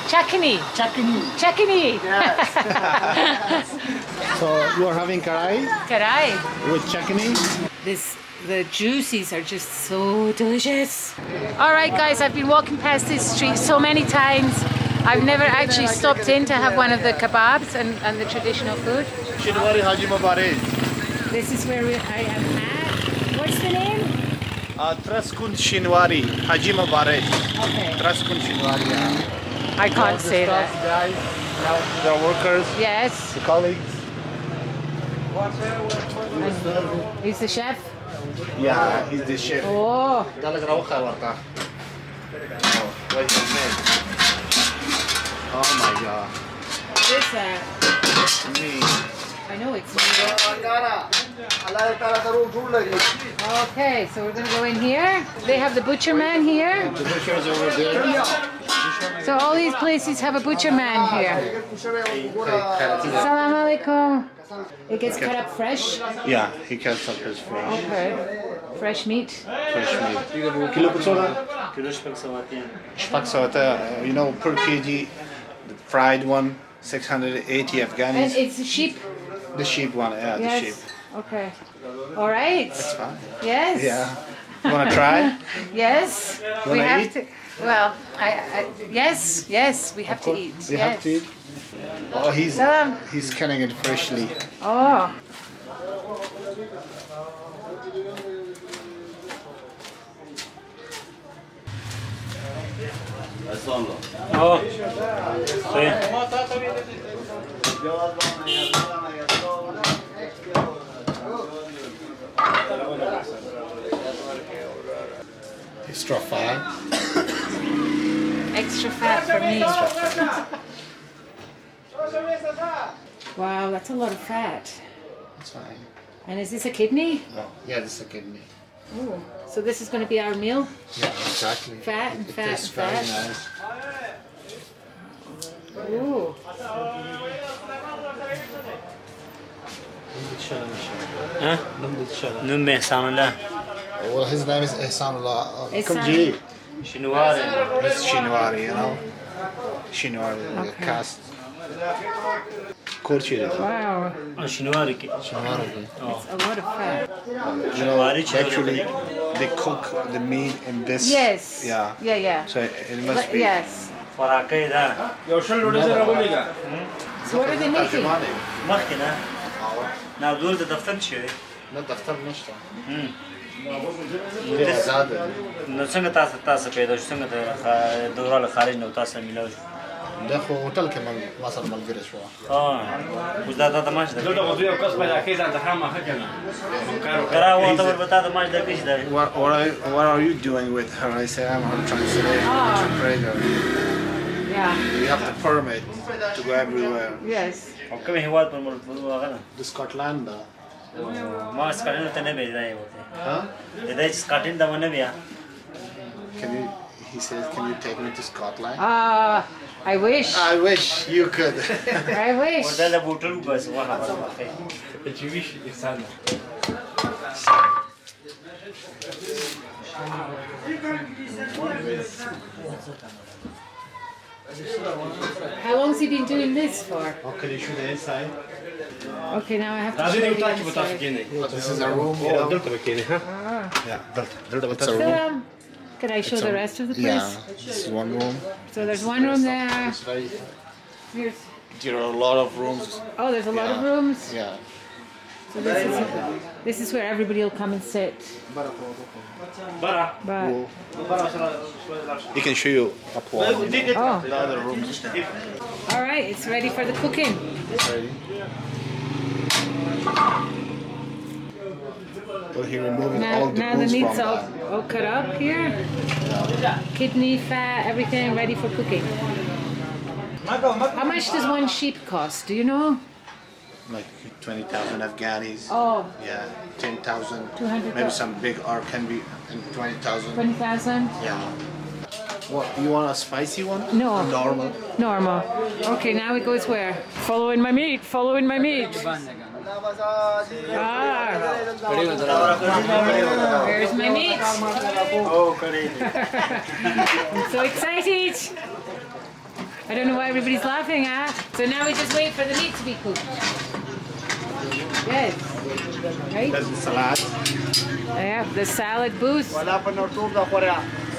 Chakini. Yes. So you are having karai? Karai. With chakini? The juices are just so delicious. Alright guys, I've been walking past this street so many times. I've never actually stopped in to have one of the kebabs and the traditional food. Shinwari Haji Mubarak. This is where I am at. What's the name? Traskun Shinwari Haji Mubarak. Okay. Traskun Shinwari. I can't say that. Guys, the workers. Yes. The colleagues. He's the chef? Yeah, he's the chef. Oh. What's his name? Oh my god. What is that? Me. I know it's me. Okay, so we're going to go in here. They have the butcher man here. The butcher's over there. So all these places have a butcher man here. Assalamu alaikum. It gets cut up fresh? Yeah, he cuts up his fresh. Okay. Fresh meat? Fresh meat. Kilo you know, per kg, the fried one, 680 Afghanis. And it's a sheep? The sheep one, yeah, Yes. the sheep. Okay. All right. That's fine. Yes. Yeah. You want to try? Yes. You We wanna have eat? to. Well, yes, we have to eat. We have to eat. Oh, he's cutting it freshly. Oh. Oh. Extra fat. Extra fat for me. Extra fat. Wow, that's a lot of fat. That's fine. And is this a kidney? Oh, yeah, this is a kidney. Oh. So this is going to be our meal? Yeah, exactly. Fat and It fat and tastes very fat. nice. Ooh. Huh? Nume Sanula. Well, his name is Ihsanullah. Ihsan. Kamji. Shinwari. It's Shinwari, you know. Shinwari, the Okay. cast. Kurchiri. Wow. Shinwari. Shinwari. It's a lot of fat. You know, actually, they cook the meat in this. Yes. Yeah. Yeah. So it must be. Yes. So what are they making? مخكنا نادول دفتر شوي لا دفتر نشته. نو څنګه تاسو پیدا شو څنګه د دوره له خارج نو تاسو ملاو شو ده خو هوټل کې ما سره ملګری شو. اوس دا د ماش د کرا وته ور بتا د ماش د کیش ده. What are you doing with her? I say I'm her translator. Yeah. We have the permit to go everywhere. Yes. او کوم هیواد پر مول هغه The Scotland. ما سکاټلند ته نه بيځای وته Huh? د دې سکاټلند ته ونه بیا He says, can you take me to Scotland? I wish. I wish you could. I wish. ورته له بوتل بس واه واه How long has he been doing this for? Oh, can you shoot the inside? Okay, now I have to show you the inside. This is a room, you know? Yeah, it's a room. Can I show the rest of the place? Yeah, this is one room. So there's one room there. Here's, There are a lot of rooms. oh, there's a lot of rooms. Yeah. So this is where everybody will come and sit. But He can show you up one. oh, The other rooms. all right, it's ready for the cooking. Ready? But he removing all the Now the bones meat's from all cut up here. Kidney, fat, everything ready for cooking. How much does one sheep cost? Do you know? like 20,000 Afghanis. Oh. Yeah, 10,000. 200,000. Maybe some big R can be 20,000. 20,000? Yeah. What, you want a spicy one? No. Or normal? Normal. Okay, now it goes where? Following my meat, following my meat. Where's my meat? Oh, curry. I'm so excited. I don't know why everybody's laughing, huh? So now we just wait for the meat to be cooked. Yes. Right? That's the salad. Yeah, the salad booth.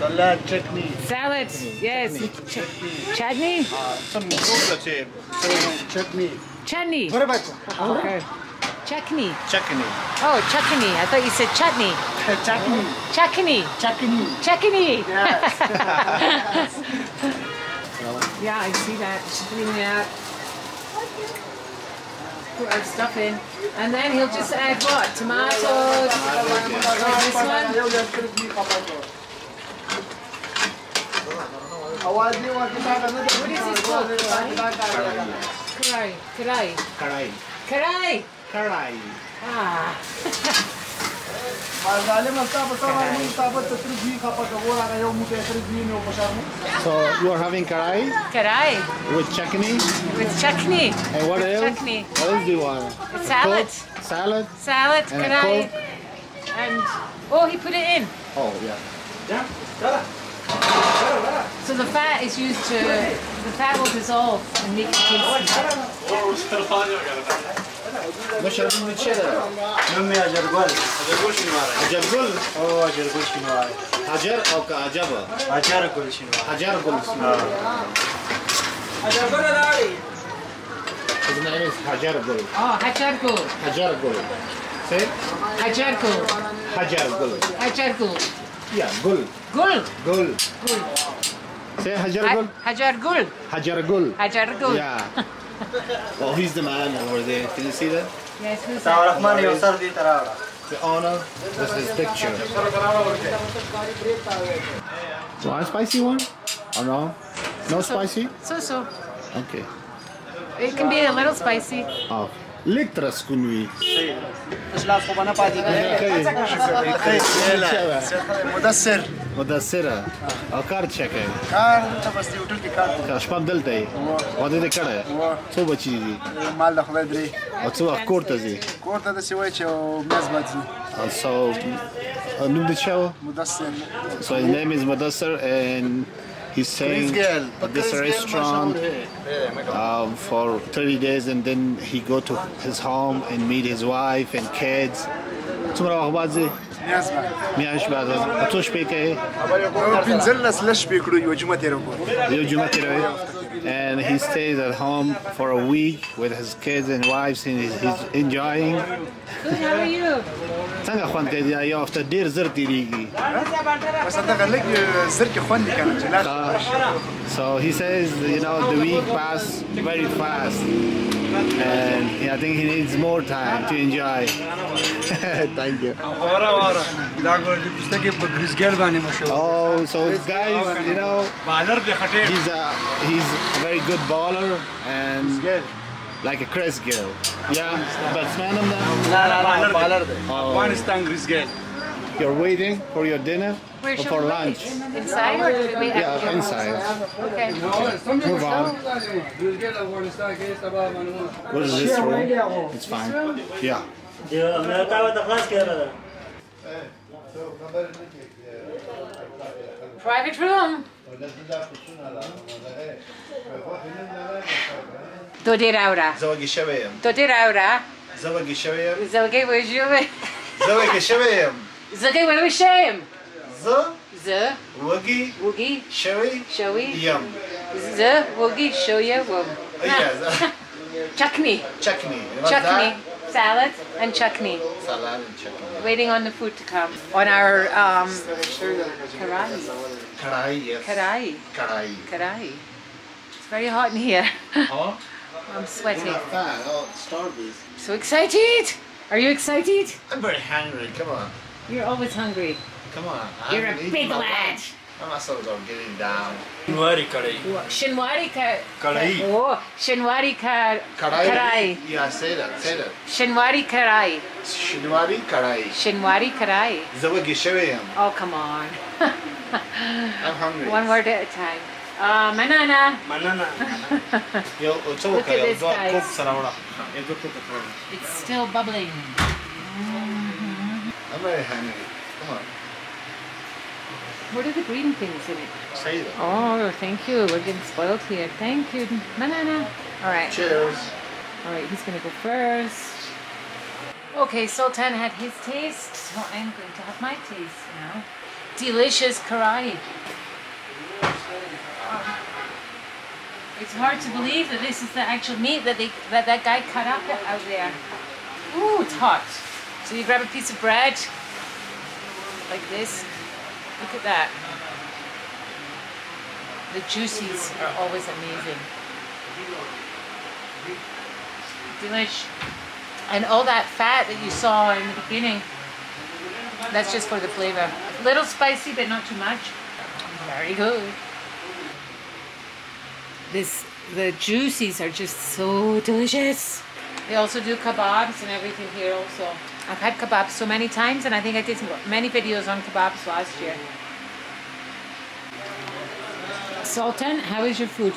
Salad chutney. Salad, yes. Chutney? Some chutney. Chutney. Okay. Chutney. Chutney. Oh, chutney. I thought you said chutney. Chutney. Chutney. Chutney. Chutney. Yes. Yeah, I see that. Cleaning it out. Put our stuff in. And then he'll just add what? Tomatoes. This one. What is this called? Karai. Karai. Karai. Karai. Karai. Ah. So you are having karai Karai. with chutney. With chutney. And what else? Chutney. What else do you want? Salad. Coke? Salad. Salad. And a Karai. Coke? And oh, he put it in. Oh yeah. So the fat is used to, the fat will dissolve and make it tasty. بشرب من الشارع. نمي أجرقل. أجرقل شنو هذا؟ حجر أوه أجرقل شنو هذا؟ حجر أو كعجبة. أجرقل شنو هذا؟ حجر قل. His name is حجر قل. Oh, hajar gul. حجر قل. Say. Hajar gul. حجر قل. Hajar gul. Yeah, قل. Gul. قل. Gul. Say حجر قل. Hajar gul. حجر قل. Hajar gul. Yeah. Oh, he's the man over there. Can you see that? Yes, who's تعرف that? ماني يوصل دي ترى. The owner. This is his picture. You want a spicy one? Or no? No spicy? So. Okay. It can be a little spicy. Oh. Litras kunwi. مدثر مدثرة. او کار چکه. کار ته بس یو ټول کې کار شپږ دلته یې. واده دې کړه. څو بچی دي؟ مال د خدای درې او څو وخت کور ته ځي؟ کور ته د سوي چې میز باندې So, نوم دې چاو؟ مدثر So his name is Mudassir and he's saying at this restaurant for 30 days and then he go to his home and meet his wife and kids. څومره وخت بعد ځي؟ میز باندې میاشت بعد. څو شپې کوي؟ پنځلس لس شپې کړو یو جمعه تېره کړو یو جمعه تېروي. And he stays at home for a week with his kids and wives and he's enjoying. Good, how are you? څنګه خوند کوي؟ یو هفته ډېر زر تېرېږي. بس دغه لږ زر کې خوند دی کنه چې لاس So he says, you know, the week passed very fast. And I think he needs more time to enjoy. Thank you. Oh, so guys, you know, he's a very good baller and like a Chris Gill. Yeah, batsman him now. افغانستان ګریزګل You're waiting for your dinner Where or should for we lunch? wait? Inside or should we Yeah, inside. Okay. Move on. What is this room? It's fine. Yeah. Private room. Dodi Raura. زواجي شويم. Dodi Raura. زواجي شويم. Zalgay Wajube. زواجي شويم. Zalgay Wajushem. Z. Woogie. Woogie. Showy. Showy. Yum. Z. Woogie. Shoya. Wum. Yes. Chutney. Chutney. What's Chutney. that? Salad and chutney. Salad and chutney. Waiting on the food to come. On our karai. Karai, yes. Karai. Karai. Karai. It's very hot in here. Oh? I'm sweating. Oh, Starbucks. So excited! Are you excited? I'm very hungry. Come on. You're always hungry. Come on. You're a big lad. I'm also getting down. نواري كري. Shinwari ka. Karai. Oh, Shinwari ka. Karai. Yeah, say that. Say that. Shinwari karai. Shinwari karai. Shinwari karai. زواجي شويم. Oh, come on. I'm hungry. One word at a time. Manana. Look at this, guys. It's still bubbling. I'm very hungry. Come on. What are the green things in it? Say Oh, thank you. We're getting spoiled here. Thank you, Manana. All right. Cheers. All right, he's going to go first. Okay, Sultan had his taste, so I'm going to have my taste now. Delicious kebab. It's hard to believe that this is the actual meat that that guy cut up out there. Ooh, it's hot. So you grab a piece of bread like this. Look at that. The juices are always amazing. Delish. And all that fat that you saw in the beginning, that's just for the flavor. A little spicy, but not too much. Very good. The juices are just so delicious. They also do kebabs and everything here also. I've had kebabs so many times, and I think I did many videos on kebabs last year. Sultan, how is your food?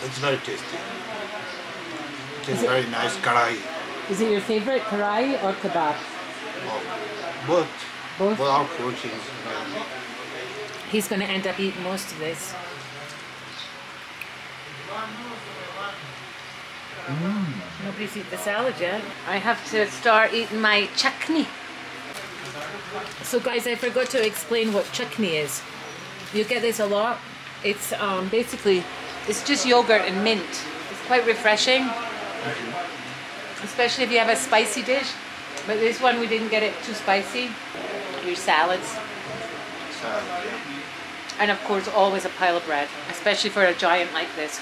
It's very tasty. It's very nice karahi. Is it your favorite, karahi or kebab? Both. Both? Both are proteins. He's going to end up eating most of this. Nobody's eaten the salad yet. I have to start eating my chutney. So guys, I forgot to explain what chutney is. You get this a lot. It's basically, it's just yogurt and mint. It's quite refreshing. Especially if you have a spicy dish. But this one, we didn't get it too spicy. Your salads. Salad, yeah. And of course, always a pile of bread. Especially for a giant like this.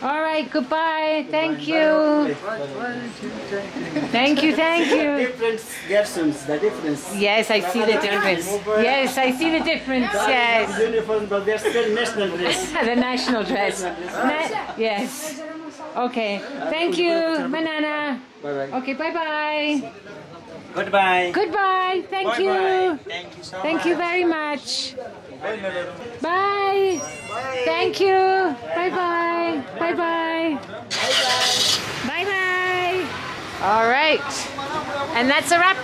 All right, goodbye. Thank you. Thank you, thank you. Different versions, the difference. Yes, I see the difference. Yes, I see the difference. Yes. Uniform, but they're still national dress. The national dress. Yes. Okay. Thank you, Manana. Bye-bye. Okay, bye-bye. Goodbye. Goodbye. Thank you. Thank you so Thank you very much. Bye. Thank you. Bye-bye. Bye-bye. Bye-bye. Bye-bye. All right. And that's a wrap.